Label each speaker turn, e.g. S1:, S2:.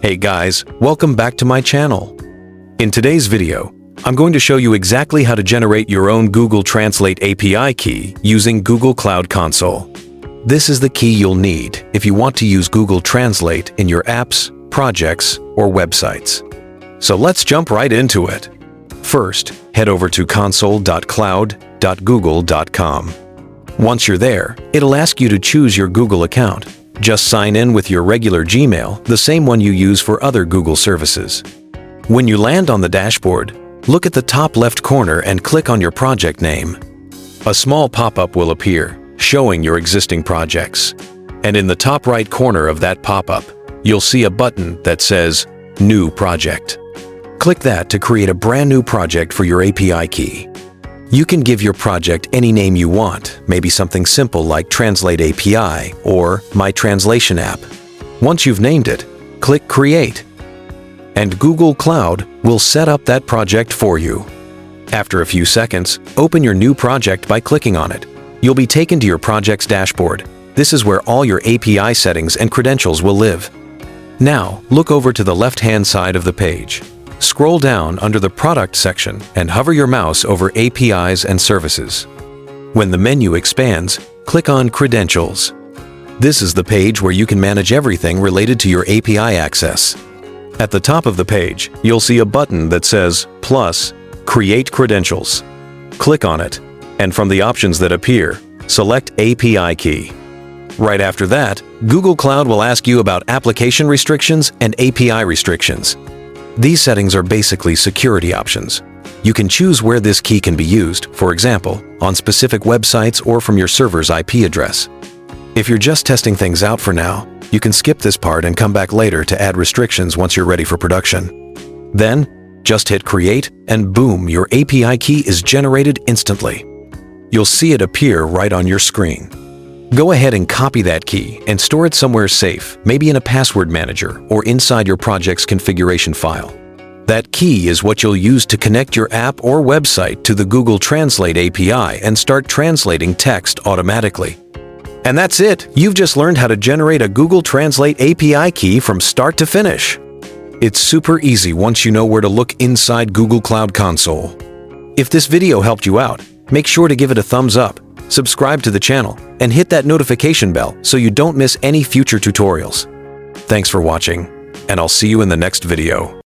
S1: Hey guys, welcome back to my channel. In today's video, I'm going to show you exactly how to generate your own Google Translate API key using Google Cloud Console. This is the key you'll need if you want to use Google Translate in your apps, projects, or websites. So let's jump right into it. First, head over to console.cloud.google.com. Once you're there, it'll ask you to choose your Google account. Just sign in with your regular Gmail, the same one you use for other Google services. When you land on the dashboard, look at the top left corner and click on your project name. A small pop-up will appear, showing your existing projects. And in the top right corner of that pop-up, you'll see a button that says New Project. Click that to create a brand new project for your API key. You can give your project any name you want, maybe something simple like Translate API or My Translation App. Once you've named it, click Create, and Google Cloud will set up that project for you. After a few seconds, open your new project by clicking on it. You'll be taken to your project's dashboard. This is where all your API settings and credentials will live. Now, look over to the left-hand side of the page. Scroll down under the Product section and hover your mouse over APIs and Services. When the menu expands, click on Credentials. This is the page where you can manage everything related to your API access. At the top of the page, you'll see a button that says Plus, Create Credentials. Click on it, and from the options that appear, select API Key. Right after that, Google Cloud will ask you about application restrictions and API restrictions. These settings are basically security options. You can choose where this key can be used, for example, on specific websites or from your server's IP address. If you're just testing things out for now, you can skip this part and come back later to add restrictions once you're ready for production. Then, just hit Create and boom, your API key is generated instantly. You'll see it appear right on your screen. Go ahead and copy that key and store it somewhere safe, maybe in a password manager or inside your project's configuration file. That key is what you'll use to connect your app or website to the Google Translate API and start translating text automatically. And that's it! You've just learned how to generate a Google Translate API key from start to finish. It's super easy once you know where to look inside Google Cloud Console. If this video helped you out, make sure to give it a thumbs up, subscribe to the channel, and hit that notification bell so you don't miss any future tutorials. Thanks for watching, and I'll see you in the next video.